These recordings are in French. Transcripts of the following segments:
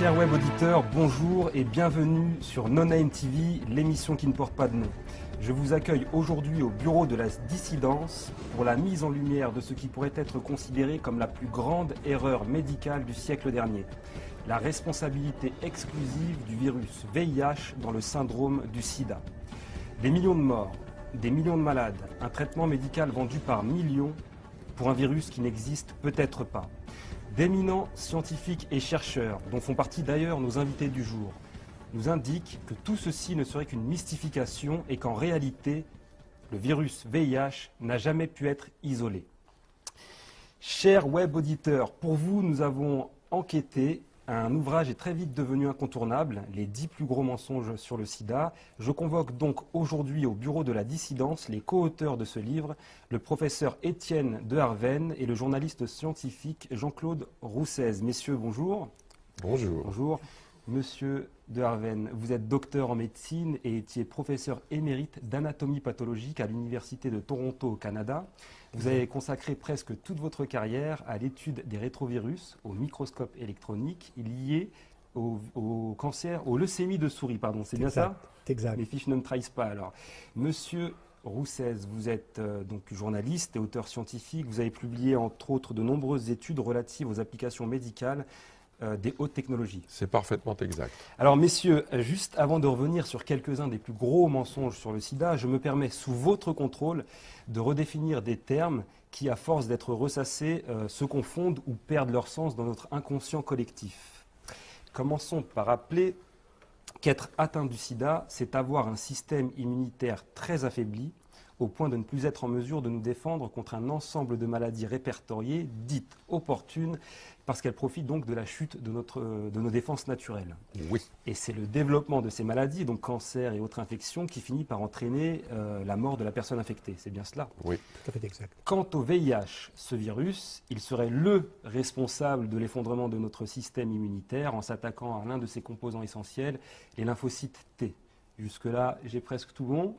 Chers web auditeurs, bonjour et bienvenue sur No Name TV, l'émission qui ne porte pas de nom. Je vous accueille aujourd'hui au bureau de la dissidence pour la mise en lumière de ce qui pourrait être considéré comme la plus grande erreur médicale du siècle dernier. La responsabilité exclusive du virus VIH dans le syndrome du sida. Des millions de morts, des millions de malades, un traitement médical vendu par millions pour un virus qui n'existe peut-être pas. D'éminents scientifiques et chercheurs, dont font partie d'ailleurs nos invités du jour, nous indiquent que tout ceci ne serait qu'une mystification et qu'en réalité, le virus VIH n'a jamais pu être isolé. Chers web auditeurs, pour vous, nous avons enquêté. Un ouvrage est très vite devenu incontournable, les 10 plus gros mensonges sur le sida. Je convoque donc aujourd'hui au bureau de la dissidence les co-auteurs de ce livre, le professeur Étienne de Harven et le journaliste scientifique Jean-Claude Roussez. Messieurs, bonjour. Bonjour. Bonjour. Monsieur de Harven, vous êtes docteur en médecine et étiez professeur émérite d'anatomie pathologique à l'Université de Toronto au Canada. Vous avez consacré presque toute votre carrière à l'étude des rétrovirus au microscope électronique liés au cancer, aux leucémies de souris, pardon, c'est bien ça? Exact. Les fiches ne me trahissent pas alors. Monsieur Roussez, vous êtes donc journaliste et auteur scientifique. Vous avez publié entre autres de nombreuses études relatives aux applications médicales des hautes technologies. C'est parfaitement exact. Alors messieurs, juste avant de revenir sur quelques-uns des plus gros mensonges sur le sida, je me permets sous votre contrôle de redéfinir des termes qui, à force d'être ressassés, se confondent ou perdent leur sens dans notre inconscient collectif. Commençons par rappeler qu'être atteint du sida, c'est avoir un système immunitaire très affaibli, au point de ne plus être en mesure de nous défendre contre un ensemble de maladies répertoriées, dites opportunes, parce qu'elles profitent donc de la chute de nos défenses naturelles. Oui. Et c'est le développement de ces maladies, donc cancer et autres infections, qui finit par entraîner la mort de la personne infectée. C'est bien cela? Oui. Tout à fait exact. Quant au VIH, ce virus, il serait le responsable de l'effondrement de notre système immunitaire en s'attaquant à l'un de ses composants essentiels, les lymphocytes T. Jusque-là, j'ai presque tout bon.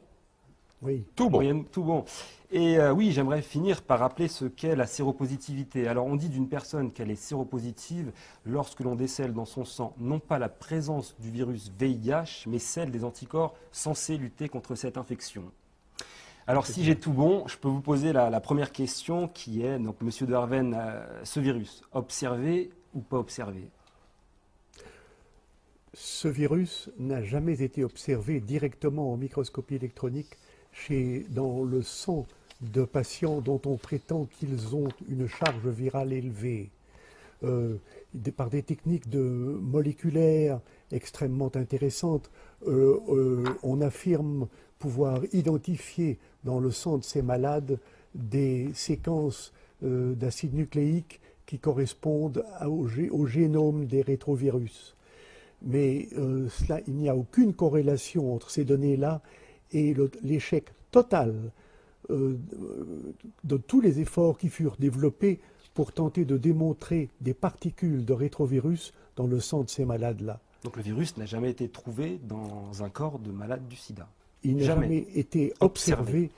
Oui. Tout bon. Moyenne, tout bon. Et oui, j'aimerais finir par rappeler ce qu'est la séropositivité. Alors, on dit d'une personne qu'elle est séropositive lorsque l'on décèle dans son sang non pas la présence du virus VIH, mais celle des anticorps censés lutter contre cette infection. Alors, si j'ai tout bon, je peux vous poser la première question qui est, donc, Monsieur de Harven, ce virus, observé ou pas observé? Ce virus n'a jamais été observé directement en microscopie électronique dans le sang de patients dont on prétend qu'ils ont une charge virale élevée. Par des techniques moléculaires extrêmement intéressantes, on affirme pouvoir identifier dans le sang de ces malades des séquences d'acides nucléiques qui correspondent au génome des rétrovirus. Mais il n'y a aucune corrélation entre ces données-là et l'échec total de tous les efforts qui furent développés pour tenter de démontrer des particules de rétrovirus dans le sang de ces malades-là. Donc le virus n'a jamais été trouvé dans un corps de malade du sida? Il n'a jamais été observé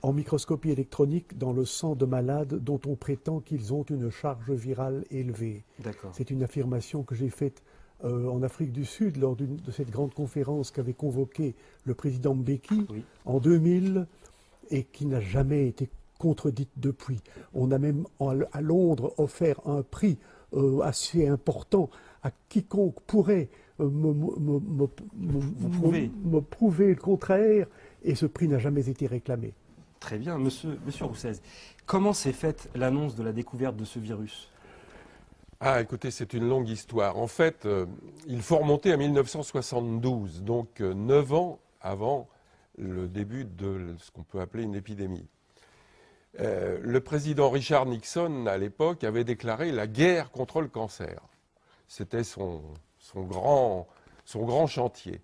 en microscopie électronique dans le sang de malades dont on prétend qu'ils ont une charge virale élevée. D'accord. C'est une affirmation que j'ai faite en Afrique du Sud lors de cette grande conférence qu'avait convoquée le président Mbeki en 2000 et qui n'a jamais été contredite depuis. On a même à Londres offert un prix assez important à quiconque pourrait me prouver le contraire, et ce prix n'a jamais été réclamé. Très bien, monsieur Roussez. Comment s'est faite l'annonce de la découverte de ce virus? Ah, écoutez, c'est une longue histoire. En fait, il faut remonter à 1972, donc 9 ans avant le début de ce qu'on peut appeler une épidémie. Le président Richard Nixon, à l'époque, avait déclaré la guerre contre le cancer. C'était son grand chantier.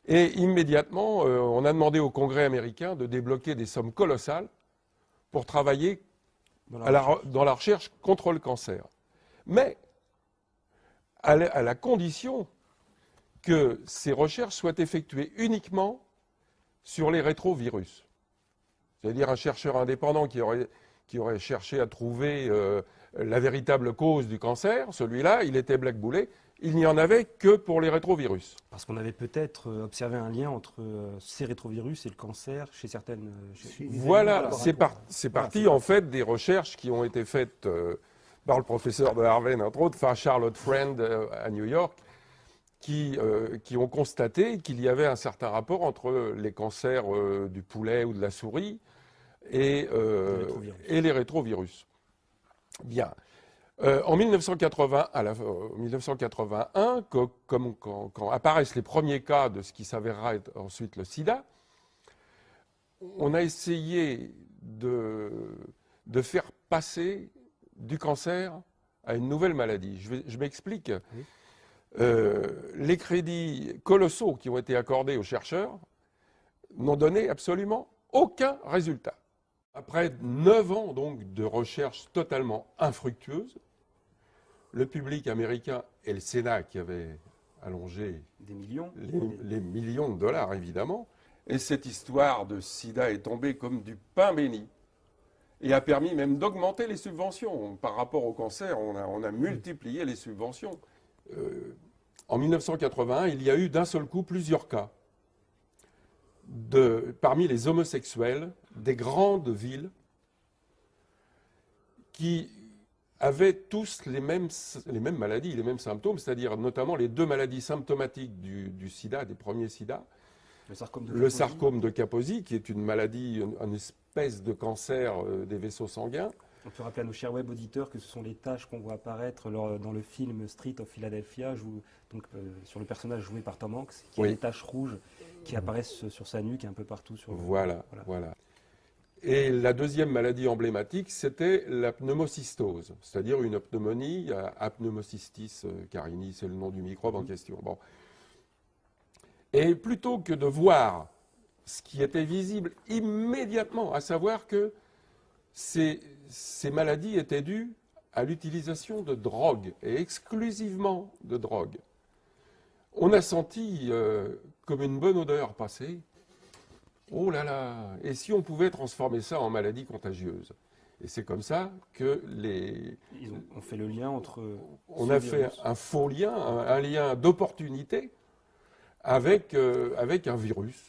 Et immédiatement, on a demandé au Congrès américain de débloquer des sommes colossales pour travailler dans la recherche contre le cancer. Mais à la condition que ces recherches soient effectuées uniquement sur les rétrovirus. C'est-à-dire un chercheur indépendant qui aurait cherché à trouver la véritable cause du cancer, celui-là, il était blackboulé, il n'y en avait que pour les rétrovirus. Parce qu'on avait peut-être observé un lien entre ces rétrovirus et le cancer chez certaines... Voilà, c'est parti en fait des recherches qui ont été faites par le professeur de Harvard, entre autres, enfin Charlotte Friend à New York, qui ont constaté qu'il y avait un certain rapport entre les cancers du poulet ou de la souris et les rétrovirus. Bien. En 1981, quand apparaissent les premiers cas de ce qui s'avérera être ensuite le sida, on a essayé de faire passer du cancer à une nouvelle maladie. Je m'explique. Oui. Les crédits colossaux qui ont été accordés aux chercheurs n'ont donné absolument aucun résultat. Après 9 ans donc de recherche totalement infructueuse, le public américain et le Sénat qui avaient allongé des millions, les millions de dollars évidemment, et cette histoire de sida est tombée comme du pain béni et a permis même d'augmenter les subventions. Par rapport au cancer, on a multiplié les subventions. En 1981, il y a eu d'un seul coup plusieurs cas parmi les homosexuels des grandes villes qui avaient tous les mêmes maladies, les mêmes symptômes, c'est-à-dire notamment les 2 maladies symptomatiques du sida, des premiers sida. Le sarcome de Kaposi, qui est une maladie, une espèce de cancer des vaisseaux sanguins. On peut rappeler à nos chers web auditeurs que ce sont les taches qu'on voit apparaître dans le film Street of Philadelphia, sur le personnage joué par Tom Hanks, qui a des taches rouges qui apparaissent sur sa nuque et un peu partout. Voilà. Et la deuxième maladie emblématique, c'était la pneumocystose, c'est-à-dire une pneumonie à pneumocystis carini, c'est le nom du microbe en question. Bon. Et plutôt que de voir ce qui était visible immédiatement, à savoir que ces maladies étaient dues à l'utilisation de drogue, et exclusivement de drogue, on a senti comme une bonne odeur passer. Oh là là! Et si on pouvait transformer ça en maladie contagieuse? Et c'est comme ça que on fait le lien entre... On a fait un faux lien, un lien d'opportunité avec un virus.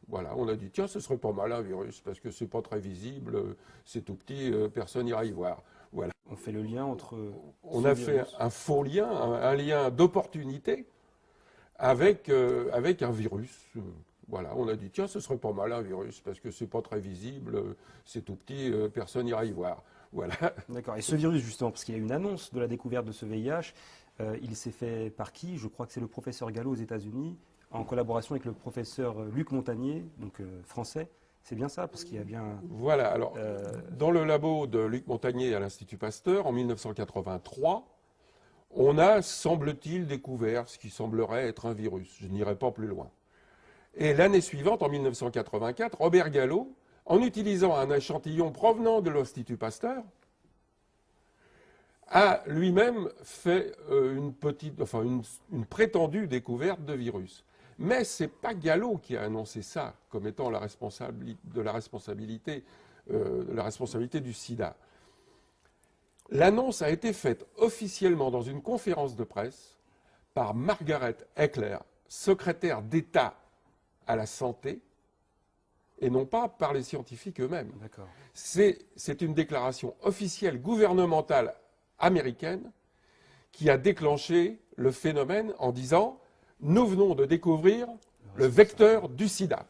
Voilà, on a dit, tiens, ce serait pas mal un virus, parce que c'est pas très visible, c'est tout petit, personne n'ira y voir. Voilà. On fait le lien entre... On a fait un faux lien, un lien d'opportunité avec un virus. Voilà, on a dit, tiens, ce serait pas mal un virus, parce que c'est pas très visible, c'est tout petit, personne n'ira y voir. Voilà. D'accord. Et ce virus, justement, parce qu'il y a une annonce de la découverte de ce VIH, il s'est fait par qui? Je crois que c'est le professeur Gallo aux États-Unis, en collaboration avec le professeur Luc Montagnier, donc français. C'est bien ça, parce qu'il y a bien... Voilà, alors, dans le labo de Luc Montagnier à l'Institut Pasteur, en 1983, on a, semble-t-il, découvert ce qui semblerait être un virus. Je n'irai pas plus loin. Et l'année suivante, en 1984, Robert Gallo, en utilisant un échantillon provenant de l'Institut Pasteur, a lui-même fait une prétendue découverte de virus. Mais ce n'est pas Gallo qui a annoncé ça comme étant la responsabilité du sida. L'annonce a été faite officiellement dans une conférence de presse par Margaret Heckler, secrétaire d'État à la santé, et non pas par les scientifiques eux-mêmes. C'est une déclaration officielle gouvernementale américaine qui a déclenché le phénomène en disant « Nous venons de découvrir le vecteur du sida ».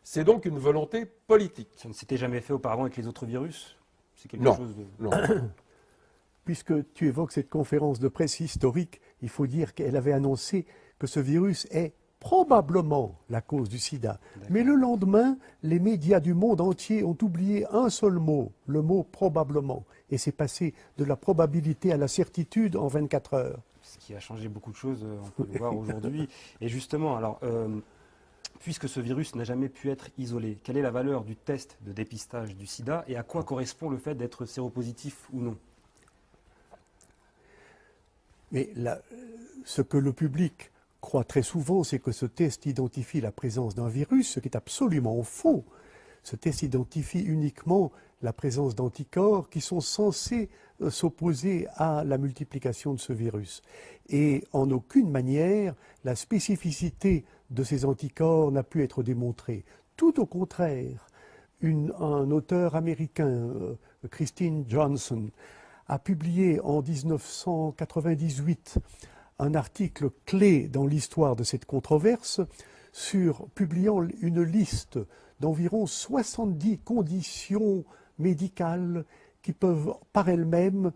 C'est donc une volonté politique. Ça ne s'était jamais fait auparavant avec les autres virus? C'est quelque chose de... Non. Puisque tu évoques cette conférence de presse historique, il faut dire qu'elle avait annoncé que ce virus est probablement la cause du sida. Mais le lendemain, les médias du monde entier ont oublié un seul mot, le mot probablement. Et c'est passé de la probabilité à la certitude en 24 heures. Ce qui a changé beaucoup de choses, on peut le voir aujourd'hui. Et justement, alors, puisque ce virus n'a jamais pu être isolé, quelle est la valeur du test de dépistage du sida et à quoi correspond le fait d'être séropositif ou non? Mais ce que le public croit très souvent, c'est que ce test identifie la présence d'un virus, ce qui est absolument faux. Ce test identifie uniquement la présence d'anticorps qui sont censés s'opposer à la multiplication de ce virus. Et en aucune manière, la spécificité de ces anticorps n'a pu être démontrée. Tout au contraire, un auteur américain, Christine Johnson, a publié en 1998 un article clé dans l'histoire de cette controverse, publiant une liste d'environ 70 conditions médicales qui peuvent par elles-mêmes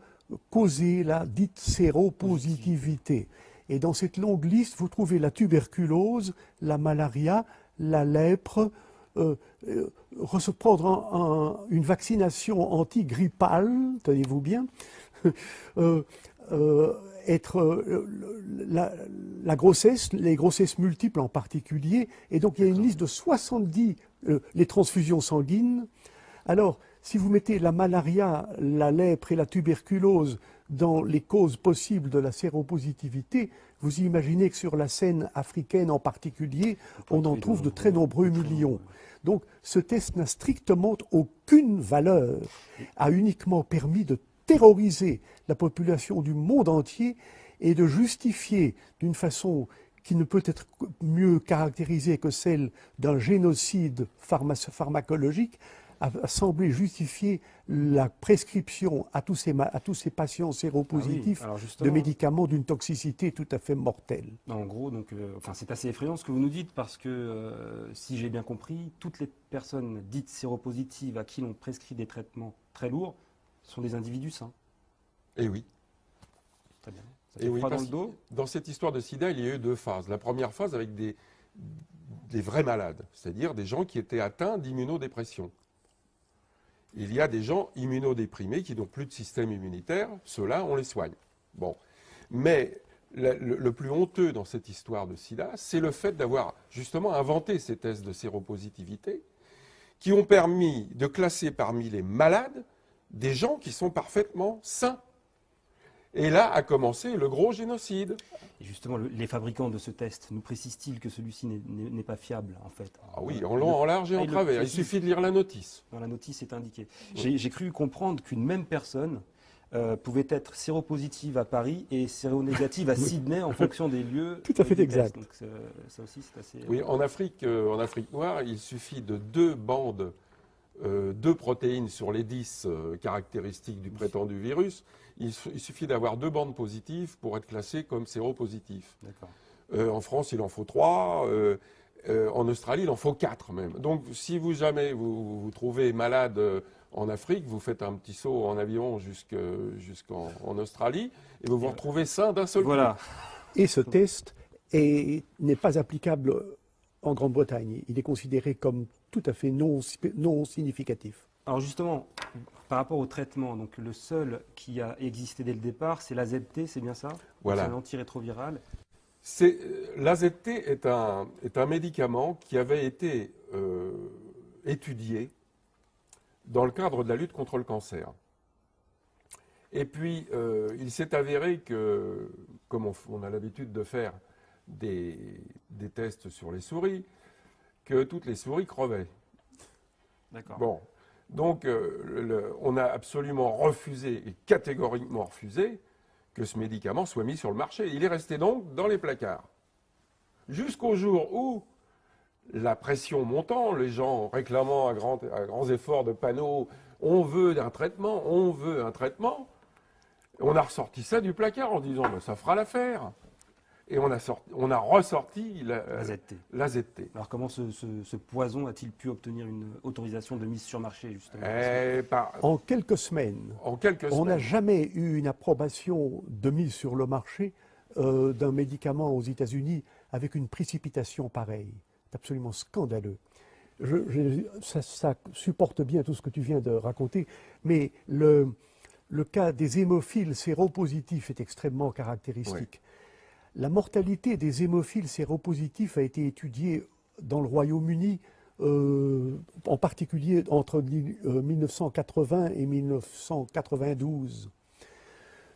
causer la dite séropositivité. Et dans cette longue liste, vous trouvez la tuberculose, la malaria, la lèpre, prendre une vaccination antigrippale, tenez-vous bien, la grossesse, les grossesses multiples en particulier, et donc il y a une liste de 70, les transfusions sanguines. Alors, si vous mettez la malaria, la lèpre et la tuberculose dans les causes possibles de la séropositivité, vous imaginez que sur la scène africaine en particulier, on en trouve de très nombreux millions. Donc ce test n'a strictement aucune valeur, a uniquement permis de terroriser la population du monde entier et de justifier d'une façon qui ne peut être mieux caractérisée que celle d'un génocide pharmacologique, a semblé justifier la prescription à tous ces patients séropositifs de médicaments d'une toxicité tout à fait mortelle. En gros, donc, c'est assez effrayant ce que vous nous dites parce que, si j'ai bien compris, toutes les personnes dites séropositives à qui l'on prescrit des traitements très lourds sont des individus sains. Eh oui. Très bien. Ça fait froid dans le dos. Dans cette histoire de sida, il y a eu deux phases. La première phase avec des vrais malades, c'est-à-dire des gens qui étaient atteints d'immunodépression. Il y a des gens immunodéprimés qui n'ont plus de système immunitaire, ceux-là, on les soigne. Bon. Mais le plus honteux dans cette histoire de sida, c'est le fait d'avoir justement inventé ces tests de séropositivité qui ont permis de classer parmi les malades des gens qui sont parfaitement sains. Et là a commencé le gros génocide. Et justement, les fabricants de ce test nous précisent-ils que celui-ci n'est pas fiable, en fait? Ah oui, en long, en large et en travers. Il suffit de lire la notice. Dans la notice, c'est indiqué. Oui. J'ai cru comprendre qu'une même personne pouvait être séropositive à Paris et séronégative à Sydney en fonction des lieux. Tout à fait exact. Donc, ça aussi, c'est assez... Oui, en Afrique noire, il suffit de 2 bandes, 2 protéines sur les 10 caractéristiques du prétendu virus. Il suffit d'avoir 2 bandes positives pour être classé comme séropositif. En France, il en faut 3. En Australie, il en faut 4 même. Donc, si jamais vous trouvez malade en Afrique, vous faites un petit saut en avion jusqu'en Australie et vous vous retrouvez sain d'un seul coup. Et ce test n'est pas applicable en Grande-Bretagne. Il est considéré comme tout à fait non significatif. Alors justement, par rapport au traitement, donc le seul qui a existé dès le départ, c'est l'AZT, c'est bien ça? Voilà. C'est un antirétroviral. L'AZT est un médicament qui avait été étudié dans le cadre de la lutte contre le cancer. Et puis, il s'est avéré que, comme on a l'habitude de faire des tests sur les souris, que toutes les souris crevaient. D'accord. Bon. Donc, on a absolument refusé, et catégoriquement refusé, que ce médicament soit mis sur le marché. Il est resté donc dans les placards. Jusqu'au jour où, la pression montant, les gens réclamant à grands efforts de panneaux, on veut un traitement, on veut un traitement, on a ressorti ça du placard en disant, ben, ça fera l'affaire. Et on a ressorti l'AZT. Alors comment ce poison a-t-il pu obtenir une autorisation de mise sur marché, justement? En quelques semaines. On n'a jamais eu une approbation de mise sur le marché d'un médicament aux États-Unis avec une précipitation pareille. C'est absolument scandaleux. Ça supporte bien tout ce que tu viens de raconter, mais le cas des hémophiles séropositifs est extrêmement caractéristique. Oui. La mortalité des hémophiles séropositifs a été étudiée dans le Royaume-Uni, en particulier entre 1980 et 1992.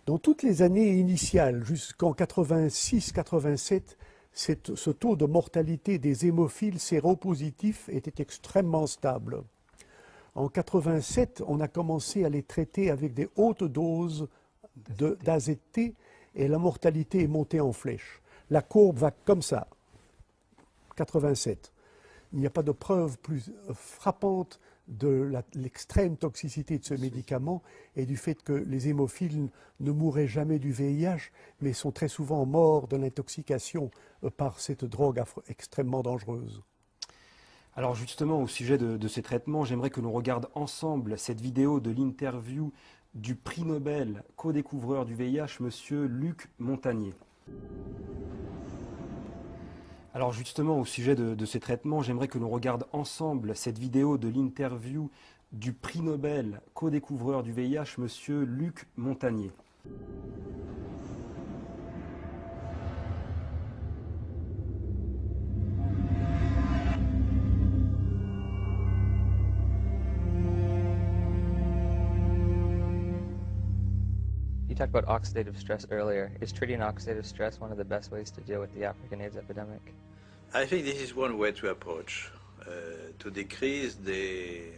Dans toutes les années initiales, jusqu'en 86-87, ce taux de mortalité des hémophiles séropositifs était extrêmement stable. En 87, on a commencé à les traiter avec des hautes doses d'AZT et la mortalité est montée en flèche. La courbe va comme ça, 87. Il n'y a pas de preuve plus frappante de l'extrême toxicité de ce médicament et du fait que les hémophiles ne mourraient jamais du VIH, mais sont très souvent morts de l'intoxication par cette drogue extrêmement dangereuse. Alors justement, au sujet de ces traitements, j'aimerais que l'on regarde ensemble cette vidéo de l'interview du prix Nobel co-découvreur du VIH, monsieur Luc Montagnier. Alors justement, au sujet de ces traitements, j'aimerais que l'on regarde ensemble cette vidéo de l'interview du prix Nobel co-découvreur du VIH, monsieur Luc Montagnier. You talked about oxidative stress earlier. Is treating oxidative stress one of the best ways to deal with the African AIDS epidemic? I think this is one way to approach, to decrease the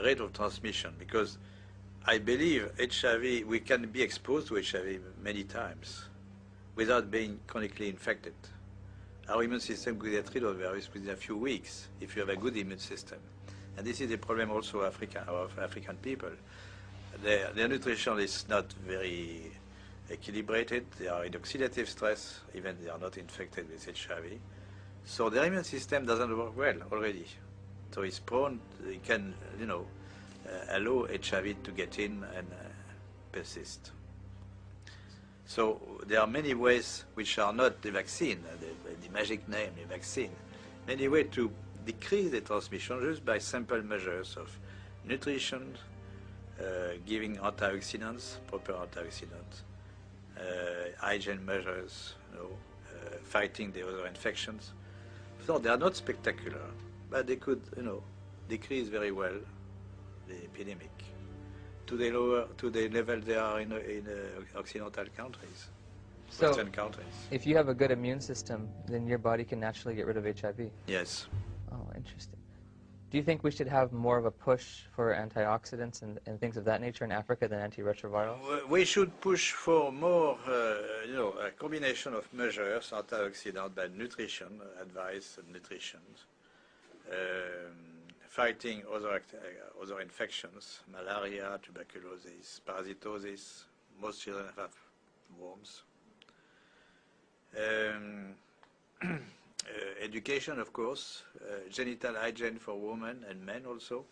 rate of transmission, because I believe HIV, we can be exposed to HIV many times without being chronically infected. Our immune system could get rid of the virus within a few weeks if you have a good immune system. And this is the problem also of African people. Their nutrition is not very equilibrated. They are in oxidative stress, even they are not infected with HIV. So their immune system doesn't work well already. So it's prone, it can, allow HIV to get in and persist. So there are many ways which are not the vaccine, the magic name, the vaccine. Many ways to decrease the transmission just by simple measures of nutrition, giving antioxidants, proper antioxidants, hygiene measures, fighting the other infections. So they are not spectacular, but they could, decrease very well the epidemic to the level they are in Occidental countries, So, Western countries. if you have a good immune system, then your body can naturally get rid of HIV. Yes. Oh, interesting. Do you think we should have more of a push for antioxidants and things of that nature in Africa than antiretrovirals? We should push for more, a combination of measures, antioxidant, but nutrition, advice and nutrition, fighting other infections, malaria, tuberculosis, parasitosis. Most children have worms. Education, of course, genital hygiene for women and men also.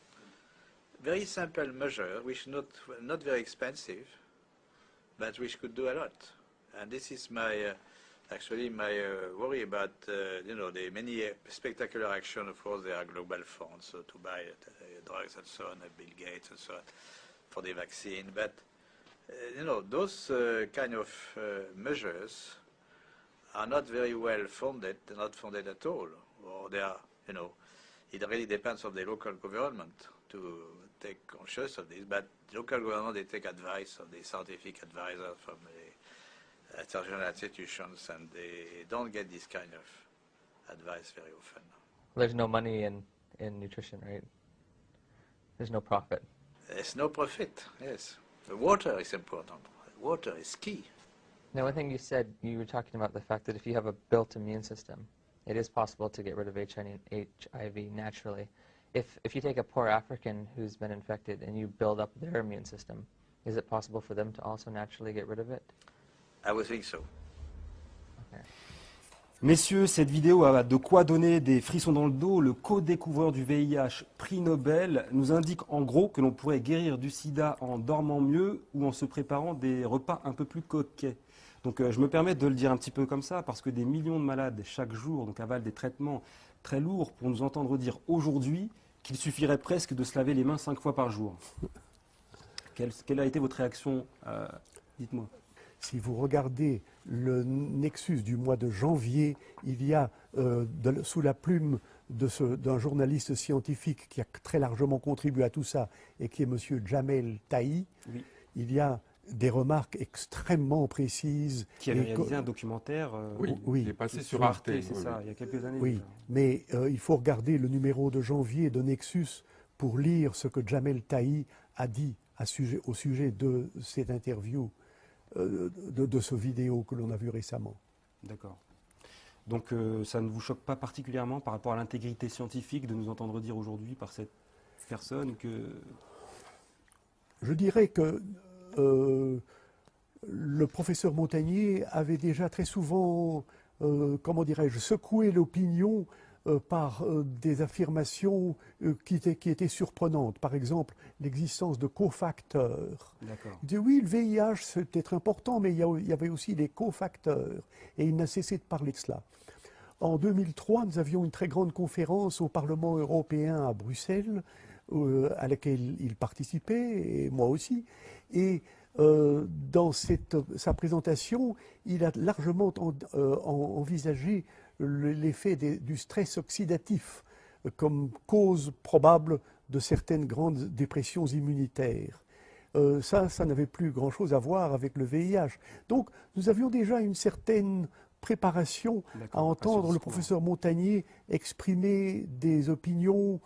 Very simple measure, which not very expensive, but which could do a lot. And this is my worry about the many spectacular action. Of course, there are global funds to buy drugs and so on, Bill Gates and so on, for the vaccine. But those kind of measures are not very well funded, not funded at all, or they are, it really depends on the local government to take conscious of this, but the local government, they take advice of the scientific advisors from the international institutions, and they don't get this kind of advice very often. There's no money in nutrition, right? There's no profit. There's no profit, yes. The water is important. Water is key. Now, one thing you said, you were talking about the fact that if you have a built immune system, it is possible to get rid of HIV naturally. If you take a poor African who's been infected and you build up their immune system, is it possible for them to also naturally get rid of it? I would think so. Okay. Messieurs, cette vidéo a de quoi donner des frissons dans le dos. Le co-découvreur du VIH, prix Nobel, nous indique en gros que l'on pourrait guérir du sida en dormant mieux ou en se préparant des repas un peu plus coquets. Donc je me permets de le dire un petit peu comme ça parce que des millions de malades chaque jour avalent des traitements très lourds pour nous entendre dire aujourd'hui qu'il suffirait presque de se laver les mains 5 fois par jour. Quelle a été votre réaction? Dites-moi. Si vous regardez le Nexus du mois de janvier, il y a, sous la plume d'un journaliste scientifique qui a très largement contribué à tout ça, et qui est M. Jamel Tahi, Oui. Il y a des remarques extrêmement précises. Qui avait réalisé un documentaire il est passé sur Arte. c'est ça, il y a quelques années. Oui, déjà. mais il faut regarder le numéro de janvier de Nexus pour lire ce que Jamel Tahi a dit au sujet de cette interview, de ce vidéo que l'on a vu récemment. D'accord. Donc ça ne vous choque pas particulièrement par rapport à l'intégrité scientifique de nous entendre dire aujourd'hui par cette personne que... Je dirais que le professeur Montagnier avait déjà très souvent, comment dirais-je, secoué l'opinion par des affirmations qui étaient surprenantes. Par exemple, l'existence de cofacteurs. Il dit oui, le VIH c'est peut-être important, mais il y avait aussi des cofacteurs. Et il n'a cessé de parler de cela. En 2003, nous avions une très grande conférence au Parlement européen à Bruxelles, à laquelle il participait, et moi aussi. Et dans sa présentation, il a largement envisagé l'effet du stress oxydatif comme cause probable de certaines grandes dépressions immunitaires. Ça n'avait plus grand-chose à voir avec le VIH. Donc, nous avions déjà une certaine préparation à entendre le professeur Montagnier exprimer des opinions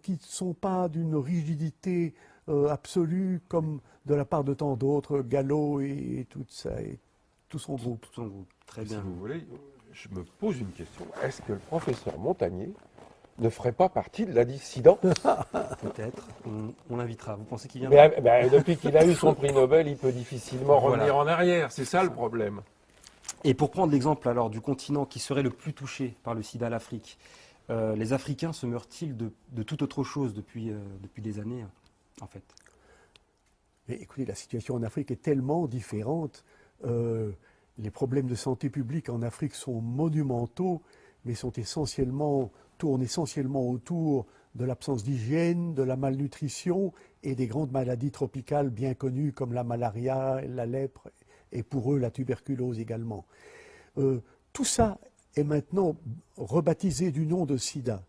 qui ne sont pas d'une rigidité absolue comme de la part de tant d'autres, Gallo et tout ça, et tout son groupe. Très bien. Si vous voulez, je me pose une question. Est-ce que le professeur Montagnier ne ferait pas partie de la dissidence? Peut-être. On l'invitera. Vous pensez qu'il viendra? Depuis qu'il a eu son prix Nobel, il peut difficilement revenir en arrière. C'est ça le problème. Et pour prendre l'exemple alors du continent qui serait le plus touché par le sida, l'Afrique, les Africains se meurent-ils de toute autre chose depuis des années, en fait? Mais écoutez, la situation en Afrique est tellement différente. Les problèmes de santé publique en Afrique sont monumentaux, mais tournent essentiellement autour de l'absence d'hygiène, de la malnutrition et des grandes maladies tropicales bien connues comme la malaria, la lèpre et pour eux la tuberculose également. Tout ça est maintenant rebaptisé du nom de sida.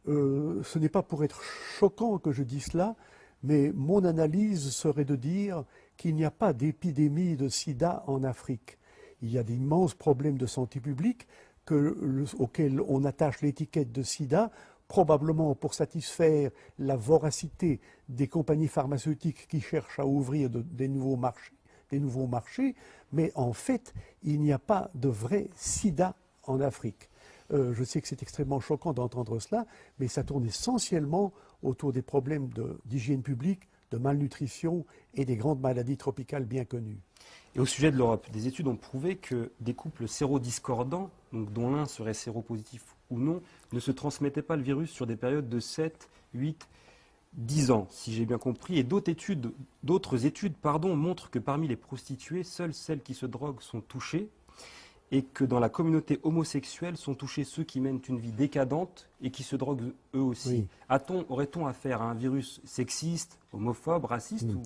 Ce n'est pas pour être choquant que je dis cela, mais mon analyse serait de dire qu'il n'y a pas d'épidémie de sida en Afrique. Il y a d'immenses problèmes de santé publique auxquels on attache l'étiquette de sida, probablement pour satisfaire la voracité des compagnies pharmaceutiques qui cherchent à ouvrir des nouveaux marchés, mais en fait, il n'y a pas de vrai sida en Afrique. Je sais que c'est extrêmement choquant d'entendre cela, mais ça tourne essentiellement autour des problèmes d'hygiène publique, de malnutrition et des grandes maladies tropicales bien connues. Et au sujet de l'Europe, des études ont prouvé que des couples sérodiscordants, donc dont l'un serait séropositif ou non, ne se transmettaient pas le virus sur des périodes de 7, 8, 10 ans, si j'ai bien compris. Et d'autres études montrent que parmi les prostituées, seules celles qui se droguent sont touchées, et que dans la communauté homosexuelle sont touchés ceux qui mènent une vie décadente et qui se droguent eux aussi. Oui. Aurait-on affaire à un virus sexiste, homophobe, raciste ou...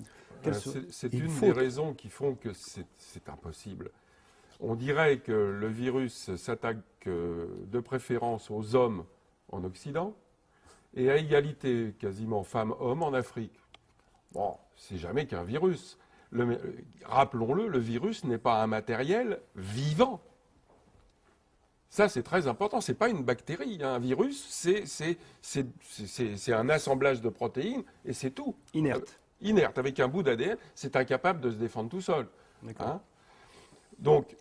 C'est une des raisons qui font que c'est impossible. On dirait que le virus s'attaque de préférence aux hommes en Occident et à égalité quasiment femmes-hommes en Afrique. Bon, c'est jamais qu'un virus. Rappelons-le, le virus n'est pas un matériel vivant. Ça, c'est très important. Ce n'est pas une bactérie. Un virus, c'est un assemblage de protéines et c'est tout. Inerte. Inerte. Avec un bout d'ADN, c'est incapable de se défendre tout seul. Hein? Donc,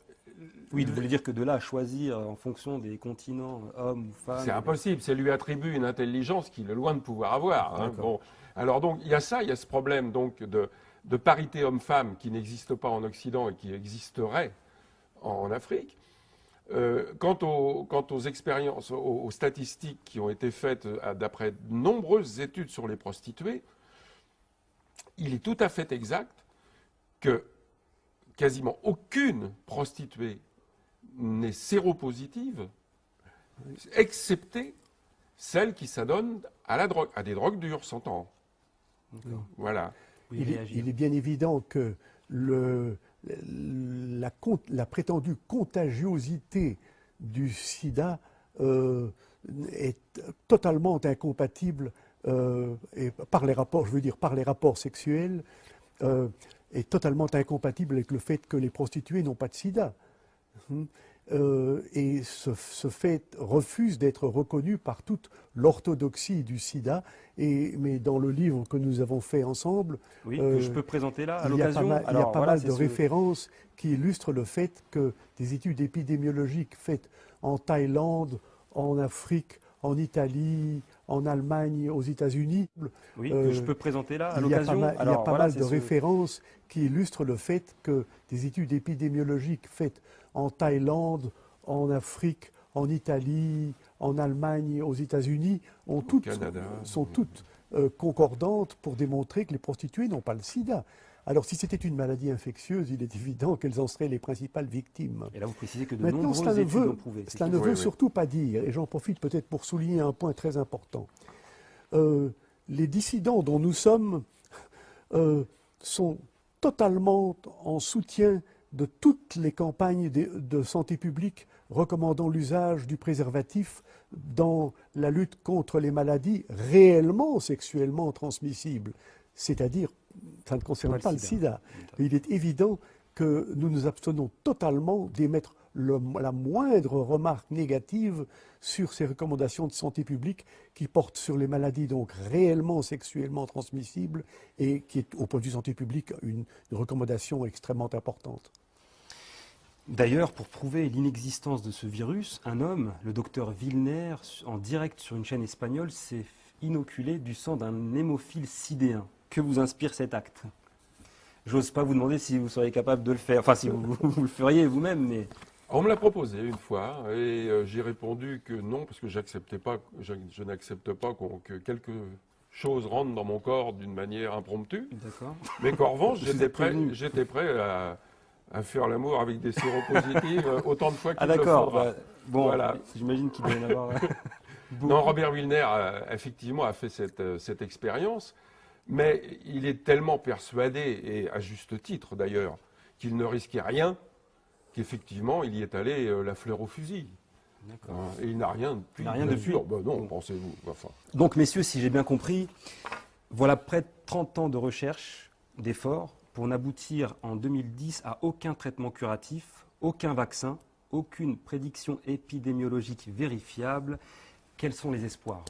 oui, vous voulez dire que de là à choisir en fonction des continents, hommes ou femmes... C'est impossible. Ça lui attribue une intelligence qu'il est loin de pouvoir avoir. Hein? Bon. Alors donc, il y a ce problème donc, de parité homme-femme qui n'existe pas en Occident et qui existerait en Afrique. Quant aux expériences, aux statistiques qui ont été faites d'après de nombreuses études sur les prostituées, il est tout à fait exact que quasiment aucune prostituée n'est séropositive, excepté celle qui s'adonne à la drogue, à des drogues dures, s'entend. Voilà. Il est bien évident que la prétendue contagiosité du sida est totalement incompatible et par les rapports sexuels, est totalement incompatible avec le fait que les prostituées n'ont pas de sida. et ce fait refuse d'être reconnu par toute l'orthodoxie du sida. Mais dans le livre que nous avons fait ensemble, Oui, que je peux présenter là à il y a l'occasion. pas mal de références qui illustrent le fait que des études épidémiologiques faites en Thaïlande, en Afrique, en Italie, en Allemagne, aux États-Unis. Oui, que je peux présenter là à Il y a l'occasion. pas mal de références qui illustrent le fait que des études épidémiologiques faites en Thaïlande, en Afrique, en Italie, en Allemagne, aux États-Unis, sont toutes concordantes pour démontrer que les prostituées n'ont pas le sida. Alors, si c'était une maladie infectieuse, il est évident qu'elles en seraient les principales victimes. Et là, vous précisez que de Maintenant, nombreuses études l'ont prouvé. Cela ne veut surtout pas dire, et j'en profite peut-être pour souligner un point très important. Les dissidents dont nous sommes sont totalement en soutien de toutes les campagnes de santé publique recommandant l'usage du préservatif dans la lutte contre les maladies réellement sexuellement transmissibles, c'est-à-dire ça ne concerne pas le sida. Il est évident que nous nous abstenons totalement d'émettre la moindre remarque négative sur ces recommandations de santé publique qui portent sur les maladies donc réellement sexuellement transmissibles et qui est, au point de vue santé publique, une recommandation extrêmement importante. D'ailleurs, pour prouver l'inexistence de ce virus, un homme, le docteur Vilner, en direct sur une chaîne espagnole, s'est inoculé du sang d'un hémophile sidéen. Que vous inspire cet acte? J'ose pas vous demander si vous seriez capable de le faire, enfin si vous le feriez vous-même, mais... On me l'a proposé une fois et j'ai répondu que non, parce que je n'accepte pas que quelque chose rentre dans mon corps d'une manière impromptue. D'accord. Mais qu'en revanche, j'étais prêt à faire l'amour avec des séropositifs autant de fois qu'il le faudra. Bon, voilà. J'imagine qu'il doit y en avoir beaucoup. Non, Robert Vilner, effectivement, a fait cette expérience, mais il est tellement persuadé, et à juste titre d'ailleurs, qu'il ne risquait rien, qu'effectivement, il y est allé la fleur au fusil. Et il n'a rien depuis. Non, pensez-vous. Enfin. Donc, messieurs, si j'ai bien compris, voilà près de 30 ans de recherche, d'efforts, pour n'aboutir en 2010 à aucun traitement curatif, aucun vaccin, aucune prédiction épidémiologique vérifiable. Quels sont les espoirs?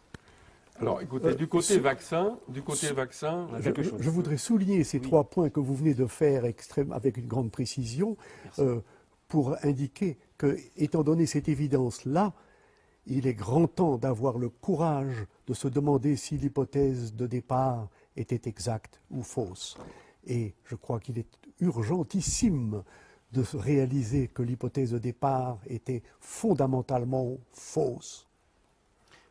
Alors, écoutez, du côté vaccin, je voudrais souligner ces trois points que vous venez de faire avec une grande précision pour indiquer que, étant donné cette évidence-là, il est grand temps d'avoir le courage de se demander si l'hypothèse de départ était exacte ou fausse. Et je crois qu'il est urgentissime de réaliser que l'hypothèse de départ était fondamentalement fausse.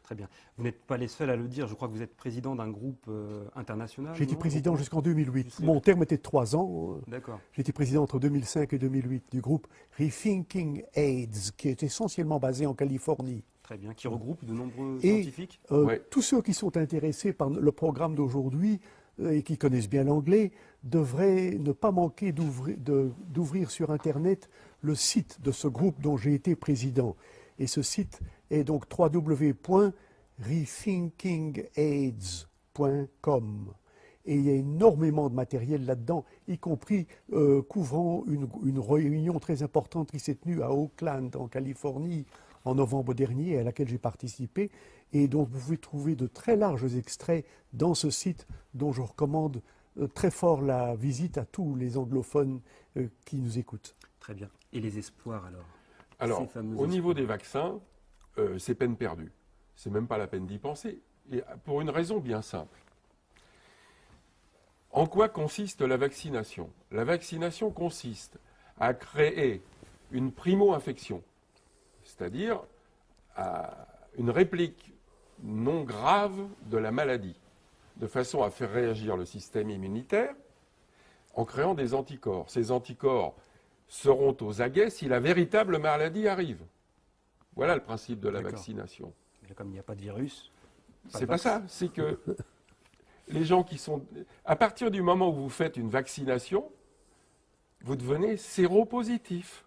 Très bien. Vous n'êtes pas les seuls à le dire. Je crois que vous êtes président d'un groupe international. J'ai été président jusqu'en 2008. Mon terme était de 3 ans. D'accord. J'ai été président entre 2005 et 2008 du groupe Rethinking AIDS, qui est essentiellement basé en Californie. Très bien. Qui regroupe de nombreux scientifiques. Tous ceux qui sont intéressés par le programme d'aujourd'hui et qui connaissent bien l'anglais devraient ne pas manquer d'ouvrir sur Internet le site de ce groupe dont j'ai été président. Et ce site est donc www.rethinkingaids.com. Et il y a énormément de matériel là-dedans, y compris couvrant une réunion très importante qui s'est tenue à Oakland, en Californie, en novembre dernier, à laquelle j'ai participé, et dont vous pouvez trouver de très larges extraits dans ce site, dont je recommande très fort la visite à tous les anglophones qui nous écoutent. Très bien. Et les espoirs alors? Alors, au niveau des vaccins, c'est peine perdue. C'est même pas la peine d'y penser. Et pour une raison bien simple. En quoi consiste la vaccination? La vaccination consiste à créer une primo-infection, c'est-à-dire une réplique non grave de la maladie, de façon à faire réagir le système immunitaire en créant des anticorps. Ces anticorps seront aux aguets si la véritable maladie arrive. Voilà le principe de la vaccination. Mais comme il n'y a pas de virus... C'est pas ça, c'est que les gens qui sont... À partir du moment où vous faites une vaccination, vous devenez séropositif.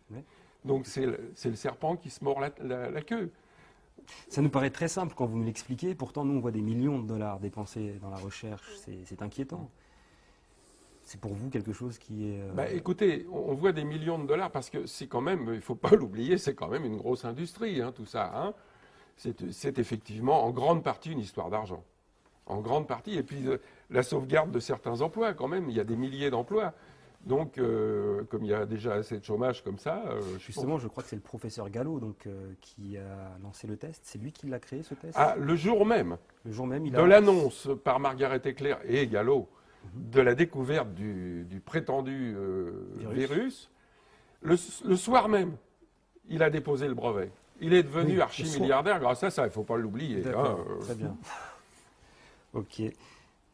Oui. Donc c'est le serpent qui se mord la queue. Ça nous paraît très simple quand vous nous l'expliquez, pourtant nous on voit des millions de dollars dépensés dans la recherche, c'est inquiétant. c'est pour vous quelque chose qui est... Écoutez, on voit des millions de dollars parce que c'est quand même, il ne faut pas l'oublier, c'est quand même une grosse industrie, hein, tout ça. Hein. C'est effectivement en grande partie une histoire d'argent. En grande partie. Et puis la sauvegarde de certains emplois quand même. Il y a des milliers d'emplois. Donc, comme il y a déjà assez de chômage comme ça... Justement, je crois que c'est le professeur Gallo donc, qui a lancé le test. C'est lui qui l'a créé, ce test? Ah, le jour même il de a... l'annonce par Margaret Eclair et Gallo de la découverte du prétendu virus, le soir même, il a déposé le brevet. Il est devenu archi-milliardaire grâce à ça, il ne faut pas l'oublier. D'accord, très bien. Ok.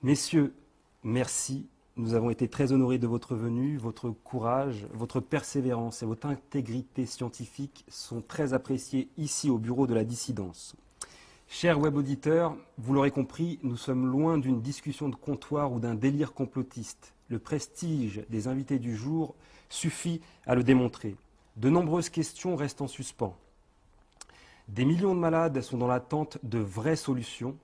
Messieurs, merci. Nous avons été très honorés de votre venue. Votre courage, votre persévérance et votre intégrité scientifique sont très appréciés ici au bureau de la dissidence. Chers web auditeurs, vous l'aurez compris, nous sommes loin d'une discussion de comptoir ou d'un délire complotiste. Le prestige des invités du jour suffit à le démontrer. De nombreuses questions restent en suspens. Des millions de malades sont dans l'attente de vraies solutions.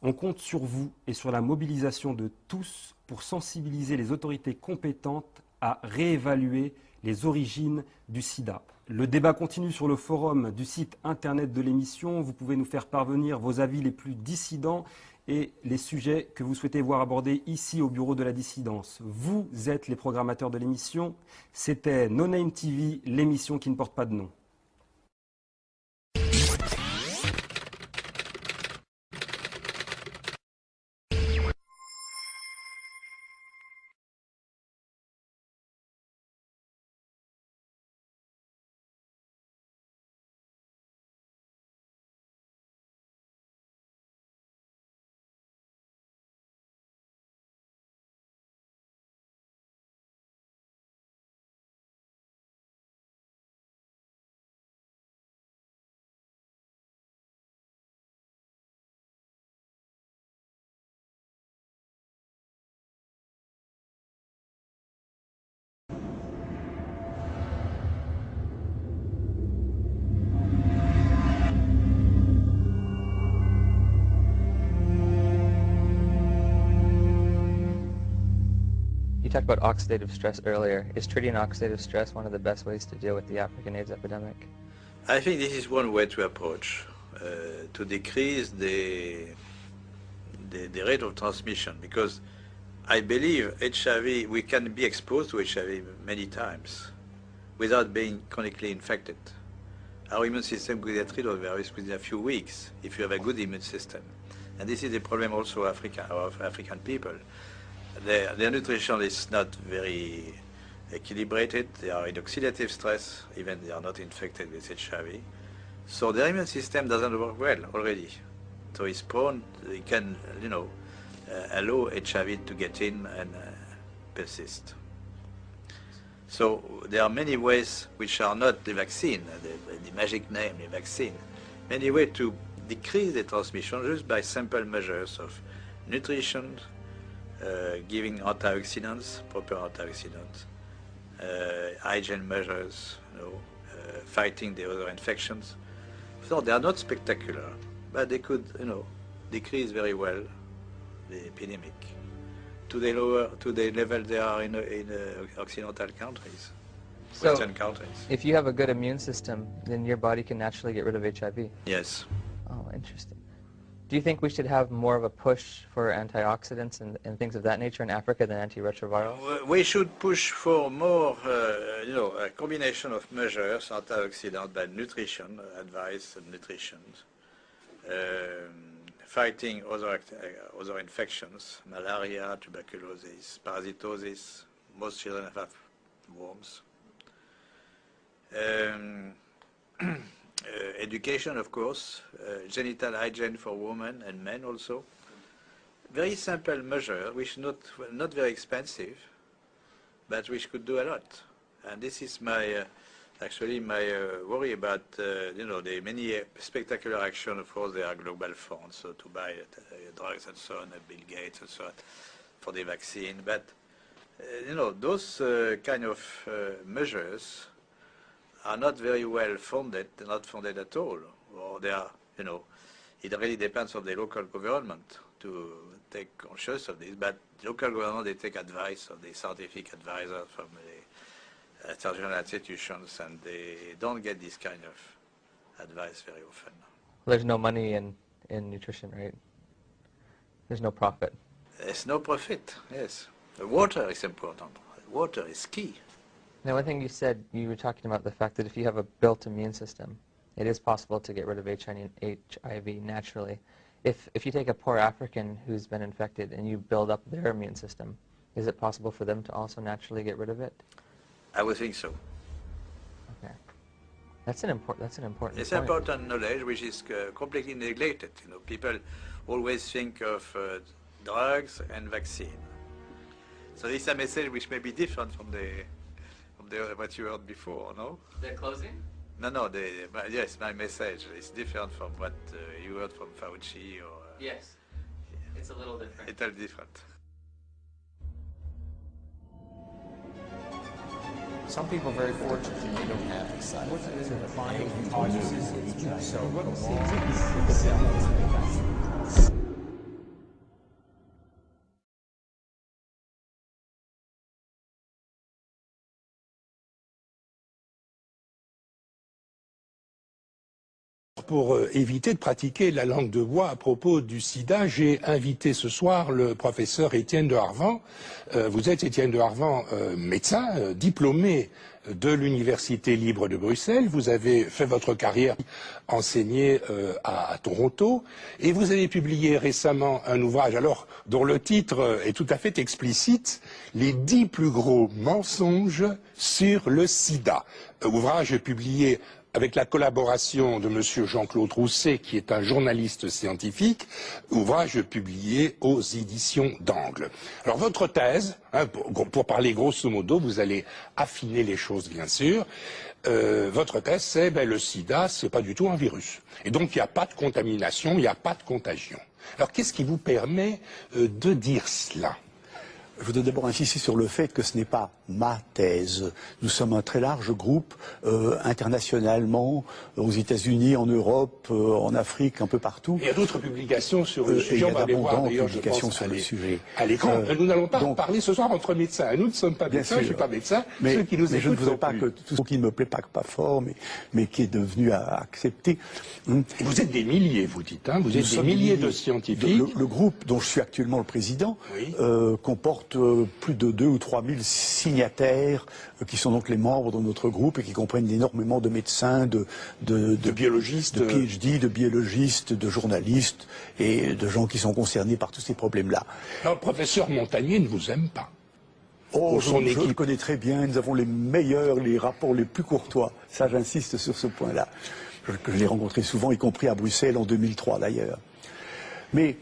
On compte sur vous et sur la mobilisation de tous pour sensibiliser les autorités compétentes à réévaluer les origines du sida. Le débat continue sur le forum du site internet de l'émission. Vous pouvez nous faire parvenir vos avis les plus dissidents et les sujets que vous souhaitez voir abordés ici au bureau de la dissidence. Vous êtes les programmateurs de l'émission. C'était No Name TV, l'émission qui ne porte pas de nom. You talked about oxidative stress earlier. Is treating oxidative stress one of the best ways to deal with the African AIDS epidemic? I think this is one way to approach, to decrease the rate of transmission, because I believe HIV, we can be exposed to HIV many times without being chronically infected. Our immune system could get rid of the virus within a few weeks if you have a good immune system. And this is the problem also of African people. Their nutrition is not very equilibrated. They are in oxidative stress, even they are not infected with HIV. So their immune system doesn't work well already. So it's prone, it can, allow HIV to get in and persist. So there are many ways which are not the vaccine, the magic name, the vaccine. Many ways to decrease the transmission just by simple measures of nutrition, giving antioxidants, proper antioxidants, hygiene measures, fighting the other infections. So they are not spectacular, but they could, decrease very well the epidemic to the level they are in Occidental countries, So, Western countries. if you have a good immune system, then your body can naturally get rid of HIV. Yes. Oh, interesting. Do you think we should have more of a push for antioxidants and things of that nature in Africa than antiretrovirals? We should push for more, a combination of measures, antioxidant by nutrition, advice and nutrition, fighting other infections, malaria, tuberculosis, parasitosis. Most children have worms. Education, of course, genital hygiene for women and men also. Very simple measure, which not very expensive, but which could do a lot. And this is my worry about the many spectacular action. Of course, there are global funds so to buy drugs and so on, Bill Gates and so on, for the vaccine. But those kind of measures are not very well funded, not funded at all, or they are, it really depends on the local government to take conscious of this, but local government, they take advice of the scientific advisors from the international institutions, and they don't get this kind of advice very often. There's no money in nutrition, right? There's no profit. There's no profit, yes. The water is important. Water is key. Now, one thing you said, you were talking about the fact that if you have a built immune system, it is possible to get rid of HIV naturally. If you take a poor African who's been infected and you build up their immune system, is it possible for them to also naturally get rid of it? I would think so. Okay. That's an important It's point. important knowledge which is completely neglected. You know, people always think of drugs and vaccine. So this is a message which may be different from what you heard before, no? The closing? No, yes, my message is different from what you heard from Fauci or... Yes. It's a little different. It's a little different. Some people are very fortunate and they don't have these side effects. Pour éviter de pratiquer la langue de bois à propos du sida, j'ai invité ce soir le professeur Étienne de Harvan. Vous êtes Étienne de Harvan, médecin, diplômé de l'Université libre de Bruxelles. Vous avez fait votre carrière enseigné à Toronto et vous avez publié récemment un ouvrage dont le titre est tout à fait explicite, Les 10 plus gros mensonges sur le sida. Ouvrage publié avec la collaboration de monsieur Jean-Claude Rousset, qui est un journaliste scientifique, ouvrage publié aux éditions d'Angle. Alors votre thèse, pour parler grosso modo, vous allez affiner les choses bien sûr, votre thèse c'est le sida, c'est pas du tout un virus. Et donc il n'y a pas de contamination, il n'y a pas de contagion. Alors qu'est-ce qui vous permet de dire cela ? Je voudrais d'abord insister sur le fait que ce n'est pas ma thèse. Nous sommes un très large groupe, internationalement, aux États-Unis, en Europe, en Afrique, un peu partout. Il y a d'autres publications sur le sujet. Il y a d'abondantes publications sur le sujet. À l'écran, nous n'allons pas parler ce soir entre médecins. Nous ne sommes pas médecins, je ne suis pas médecin. Mais, ceux qui nous je ne écoutent voudrais pas que tout ce qui ne me plaît pas fort, mais qui est devenu à accepter. Et vous êtes des milliers, vous dites, hein, vous êtes des milliers de scientifiques. Le groupe dont je suis actuellement le président comporte plus de 2 ou 3 000 signataires qui sont donc les membres de notre groupe et qui comprennent énormément de médecins, de biologistes, de PhD, de biologistes, de journalistes et de gens qui sont concernés par tous ces problèmes-là. Alors, le professeur Montagnier ne vous aime pas. Oh, je le connais très bien, nous avons les meilleurs, les rapports les plus courtois. Ça, j'insiste sur ce point-là. Je l'ai rencontré souvent, y compris à Bruxelles en 2003 d'ailleurs. Mais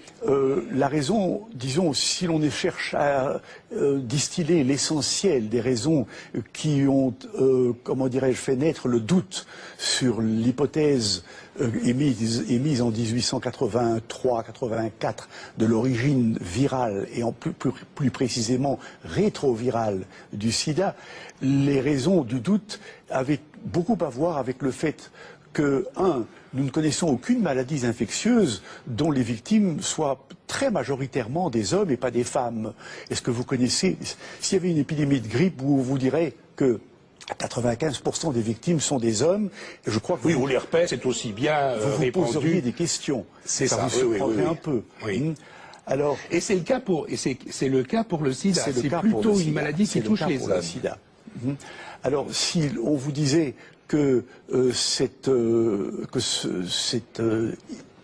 la raison, disons, si l'on cherche à distiller l'essentiel des raisons qui ont, comment dirais-je, fait naître le doute sur l'hypothèse émise en 1883-84 de l'origine virale et plus précisément rétrovirale du sida, les raisons du doute avaient beaucoup à voir avec le fait que, nous ne connaissons aucune maladie infectieuse dont les victimes soient très majoritairement des hommes et pas des femmes. Est-ce que vous connaissez, s'il y avait une épidémie de grippe, vous direz que 95% des victimes sont des hommes, et je crois que oui, ou l'herpès c'est aussi bien vous poseriez des questions. C'est ça, vous surprendrait un peu. Oui. Alors, et c'est le cas pour le sida. C'est plutôt une maladie qui touche les hommes. Sida. Alors, si on vous disait que cette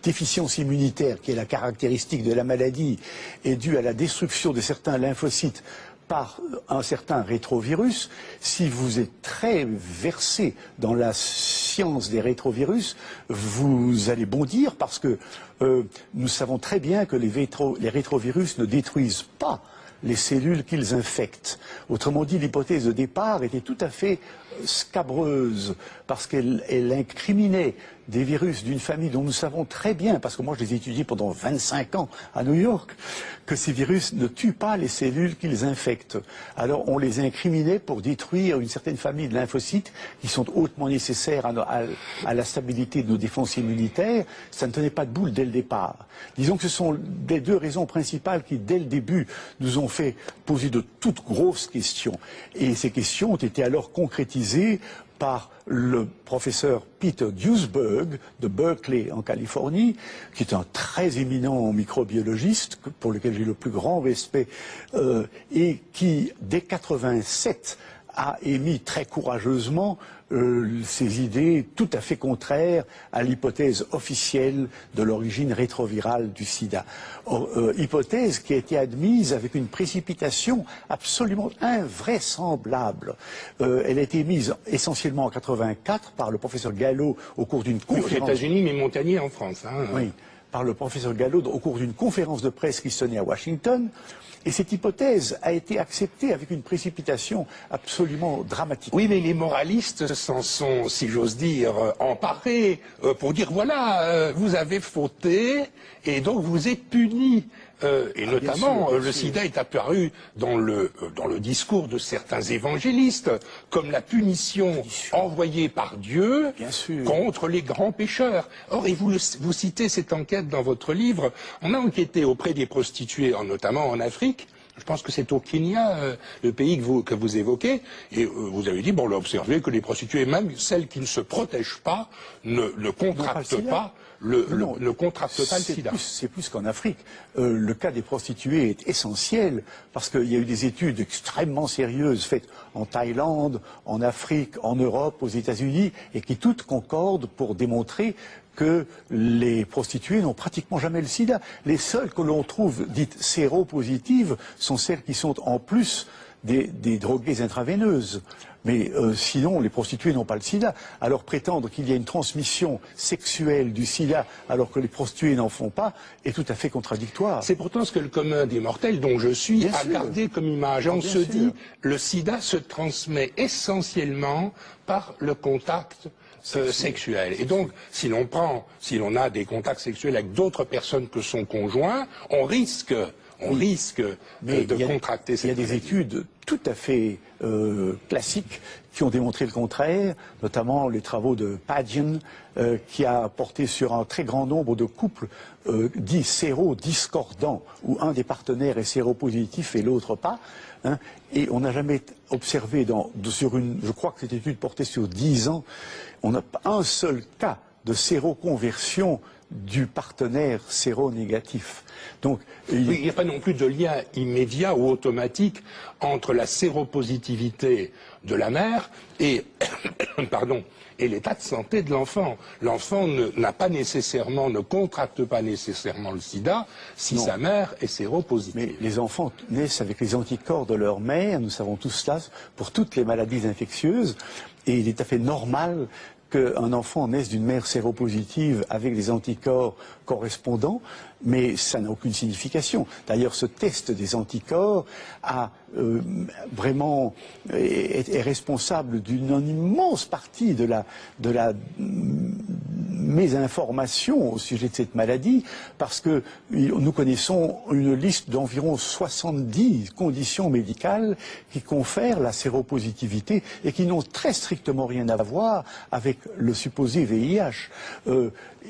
déficience immunitaire, qui est la caractéristique de la maladie, est due à la destruction de certains lymphocytes par un certain rétrovirus, si vous êtes très versé dans la science des rétrovirus, vous allez bondir parce que nous savons très bien que les rétrovirus ne détruisent pas les cellules qu'ils infectent. Autrement dit, l'hypothèse de départ était tout à fait scabreuse, parce qu'elle incriminait des virus d'une famille dont nous savons très bien, parce que moi je les ai étudiés pendant 25 ans à New York, que ces virus ne tuent pas les cellules qu'ils infectent. Alors on les incriminait pour détruire une certaine famille de lymphocytes qui sont hautement nécessaires à la stabilité de nos défenses immunitaires. Ça ne tenait pas debout dès le départ. Disons que ce sont les deux raisons principales qui, dès le début, nous ont fait poser de toutes grosses questions. Et ces questions ont été alors concrétisées par le professeur Peter Duesberg de Berkeley en Californie, qui est un très éminent microbiologiste pour lequel j'ai le plus grand respect, et qui, dès 87, a émis très courageusement ces idées tout à fait contraires à l'hypothèse officielle de l'origine rétrovirale du sida. Hypothèse qui a été admise avec une précipitation absolument invraisemblable. Elle a été émise essentiellement en 84 par le professeur Gallo au cours d'une conférence... Aux États-Unis, mais Montagnier en France. Hein. Oui, par le professeur Gallo au cours d'une conférence de presse qui se tenait à Washington. Et cette hypothèse a été acceptée avec une précipitation absolument dramatique. Oui, mais les moralistes s'en sont, si j'ose dire, emparés pour dire, voilà, vous avez fauté et donc vous êtes punis. Et notamment, sûr, le sida est apparu dans le discours de certains évangélistes comme la punition envoyée par Dieu contre les grands pécheurs. Or, et vous citez cette enquête dans votre livre, on a enquêté auprès des prostituées, notamment en Afrique. Je pense que c'est au Kenya, le pays que vous évoquez, et vous avez dit, bon, on a observé que les prostituées, même celles qui ne se protègent pas, ne contractent pas le sida. C'est plus qu'en Afrique. Le cas des prostituées est essentiel parce qu'il y a eu des études extrêmement sérieuses faites en Thaïlande, en Afrique, en Europe, aux États-Unis, et qui toutes concordent pour démontrer que les prostituées n'ont pratiquement jamais le sida. Les seules que l'on trouve dites séropositives sont celles qui sont en plus des droguées intraveineuses. Mais sinon, les prostituées n'ont pas le sida. Alors prétendre qu'il y a une transmission sexuelle du sida alors que les prostituées n'en font pas est tout à fait contradictoire. C'est pourtant ce que le commun des mortels, dont je suis, a gardé comme image. On se dit, le sida se transmet essentiellement par le contact sexuel. Et donc, si l'on a des contacts sexuels avec d'autres personnes que son conjoint, on risque de contracter cette maladie. Il y a des études tout à fait classiques qui ont démontré le contraire, notamment les travaux de Pagian, qui a porté sur un très grand nombre de couples dits sérodiscordants, où un des partenaires est séropositif et l'autre pas. Hein, et on n'a jamais observé je crois que cette étude portait sur 10 ans, on n'a pas un seul cas de séroconversion du partenaire séronégatif. Donc, il n'y a pas non plus de lien immédiat ou automatique entre la séropositivité de la mère et l'état de santé de l'enfant. L'enfant ne contracte pas nécessairement le sida si sa mère est séropositive. Mais les enfants naissent avec les anticorps de leur mère, nous savons tous cela, pour toutes les maladies infectieuses, et il est tout à fait normal qu'un enfant naisse d'une mère séropositive avec des anticorps correspondants, mais ça n'a aucune signification. D'ailleurs, ce test des anticorps est responsable d'une immense partie de la mésinformation au sujet de cette maladie, parce que nous connaissons une liste d'environ 70 conditions médicales qui confèrent la séropositivité et qui n'ont très strictement rien à voir avec le supposé VIH.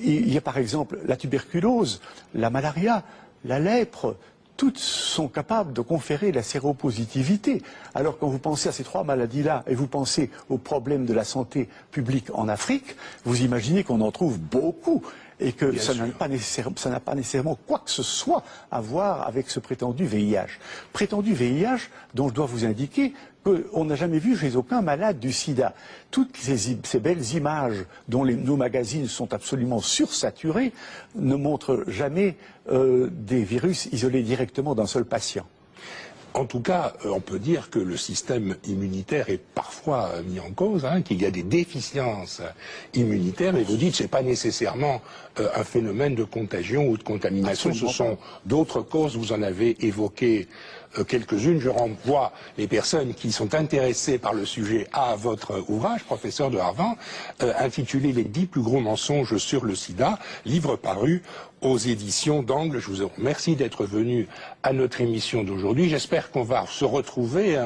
Il y a par exemple la tuberculose, la malaria, la lèpre. Toutes sont capables de conférer la séropositivité. Alors quand vous pensez à ces trois maladies-là et vous pensez aux problèmes de la santé publique en Afrique, vous imaginez qu'on en trouve beaucoup et que ça n'a pas nécessairement quoi que ce soit à voir avec ce prétendu VIH. Prétendu VIH dont je dois vous indiquer qu'on n'a jamais vu chez aucun malade du sida. Toutes ces belles images dont nos magazines sont absolument sursaturés ne montrent jamais des virus isolés directement d'un seul patient. En tout cas, on peut dire que le système immunitaire est parfois mis en cause, qu'il y a des déficiences immunitaires, et vous dites que ce n'est pas nécessairement un phénomène de contagion ou de contamination, ce sont d'autres causes, vous en avez évoqué quelques-unes. Je renvoie les personnes qui sont intéressées par le sujet à votre ouvrage, professeur de Harvard, intitulé « Les 10 plus gros mensonges sur le sida », livre paru aux éditions d'Angle. Je vous remercie d'être venu à notre émission d'aujourd'hui. J'espère qu'on va se retrouver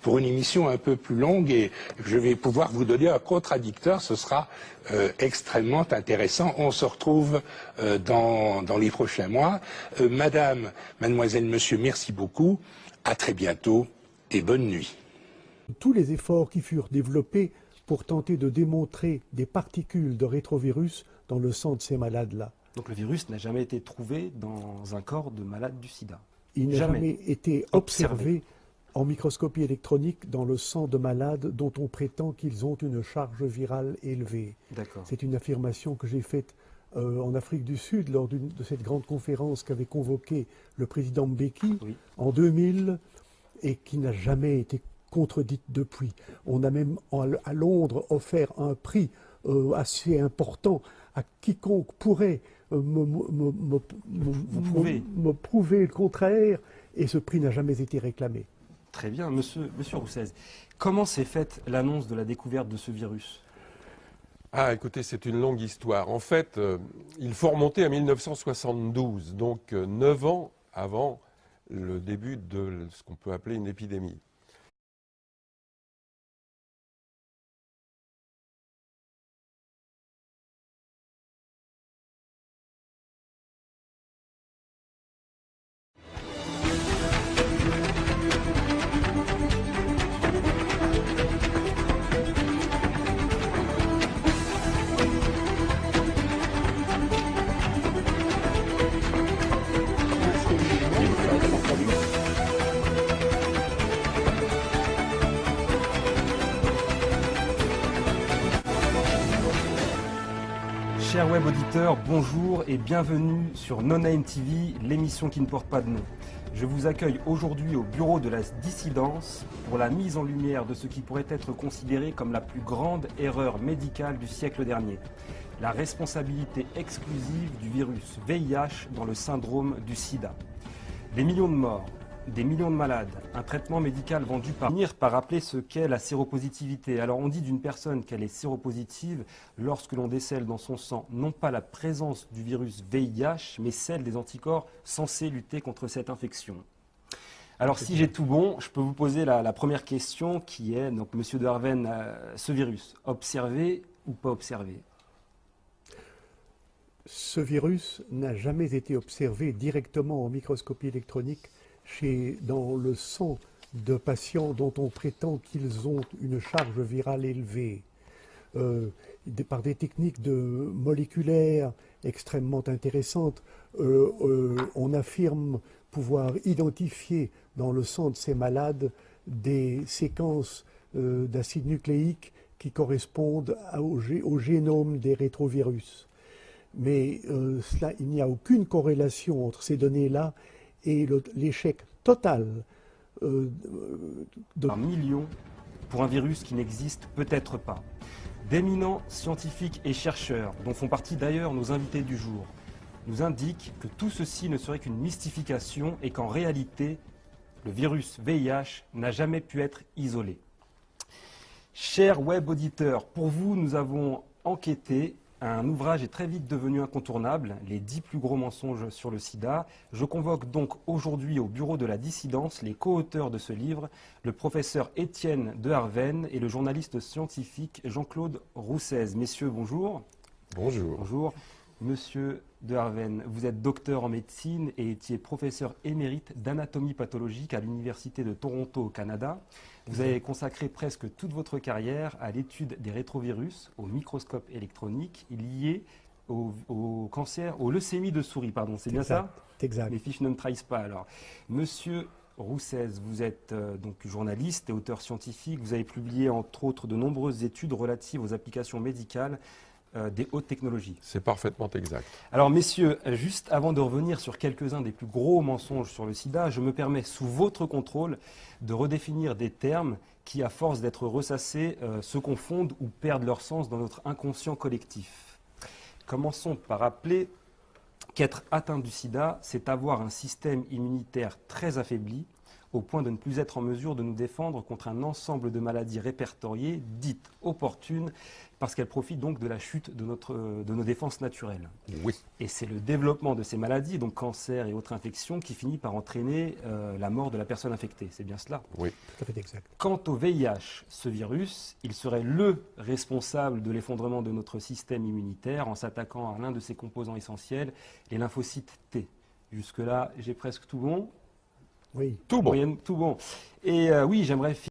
pour une émission un peu plus longue et je vais pouvoir vous donner un contradicteur. Ce sera extrêmement intéressant. On se retrouve dans les prochains mois. Madame, mademoiselle, monsieur, merci beaucoup. À très bientôt et bonne nuit. Tous les efforts qui furent développés pour tenter de démontrer des particules de rétrovirus dans le sang de ces malades-là. Donc le virus n'a jamais été trouvé dans un corps de malade du sida. Il n'a jamais été observé en microscopie électronique dans le sang de malades dont on prétend qu'ils ont une charge virale élevée. C'est une affirmation que j'ai faite en Afrique du Sud lors de cette grande conférence qu'avait convoquée le président Mbeki en 2000 et qui n'a jamais été contredite depuis. On a même à Londres offert un prix assez important à quiconque pourrait me prouver le contraire, et ce prix n'a jamais été réclamé. Très bien, monsieur Roussez. Comment s'est faite l'annonce de la découverte de ce virus? Ah, écoutez, c'est une longue histoire. En fait, il faut remonter à 1972, donc 9 ans avant le début de ce qu'on peut appeler une épidémie. Chers web auditeurs, bonjour et bienvenue sur No Name TV, l'émission qui ne porte pas de nom. Je vous accueille aujourd'hui au bureau de la dissidence pour la mise en lumière de ce qui pourrait être considéré comme la plus grande erreur médicale du siècle dernier. La responsabilité exclusive du virus VIH dans le syndrome du sida. Des millions de morts, des millions de malades, un traitement médical vendu par... Finir par rappeler ce qu'est la séropositivité. Alors on dit d'une personne qu'elle est séropositive lorsque l'on décèle dans son sang non pas la présence du virus VIH, mais celle des anticorps censés lutter contre cette infection. Alors si j'ai tout bon, je peux vous poser la première question qui est, donc monsieur de Harven, ce virus, observé ou pas observé? Ce virus n'a jamais été observé directement en microscopie électronique dans le sang de patients dont on prétend qu'ils ont une charge virale élevée, par des techniques moléculaires extrêmement intéressantes. On affirme pouvoir identifier dans le sang de ces malades des séquences d'acides nucléiques qui correspondent au génome des rétrovirus. Mais il n'y a aucune corrélation entre ces données-là et l'échec total d'un million pour un virus qui n'existe peut-être pas. D'éminents scientifiques et chercheurs, dont font partie d'ailleurs nos invités du jour, nous indiquent que tout ceci ne serait qu'une mystification et qu'en réalité, le virus VIH n'a jamais pu être isolé. Chers web auditeurs, pour vous, nous avons enquêté. Un ouvrage est très vite devenu incontournable, les 10 plus gros mensonges sur le sida. Je convoque donc aujourd'hui au bureau de la dissidence les co-auteurs de ce livre, le professeur Étienne de Harven et le journaliste scientifique Jean-Claude Roussez. Messieurs, bonjour. Bonjour. Bonjour. Monsieur de Harven, vous êtes docteur en médecine et étiez professeur émérite d'anatomie pathologique à l'Université de Toronto au Canada. Vous avez consacré presque toute votre carrière à l'étude des rétrovirus au microscope électronique liés au cancer, aux leucémies de souris, pardon, c'est bien ça? Exact. Les fiches ne me trahissent pas alors. Monsieur Roussez, vous êtes donc journaliste et auteur scientifique. Vous avez publié entre autres de nombreuses études relatives aux applications médicales des hautes technologies. C'est parfaitement exact. Alors messieurs, juste avant de revenir sur quelques-uns des plus gros mensonges sur le sida, je me permets sous votre contrôle de redéfinir des termes qui, à force d'être ressassés, se confondent ou perdent leur sens dans notre inconscient collectif. Commençons par rappeler qu'être atteint du sida, c'est avoir un système immunitaire très affaibli, au point de ne plus être en mesure de nous défendre contre un ensemble de maladies répertoriées, dites opportunes, parce qu'elles profitent donc de la chute de nos défenses naturelles. Oui. Et c'est le développement de ces maladies, donc cancer et autres infections, qui finit par entraîner la mort de la personne infectée. C'est bien cela? Oui. Tout à fait exact. Quant au VIH, ce virus, il serait le responsable de l'effondrement de notre système immunitaire en s'attaquant à l'un de ses composants essentiels, les lymphocytes T. Jusque-là, j'ai presque tout bon. Oui. Tout bon. Moyenne, tout bon. Et oui, j'aimerais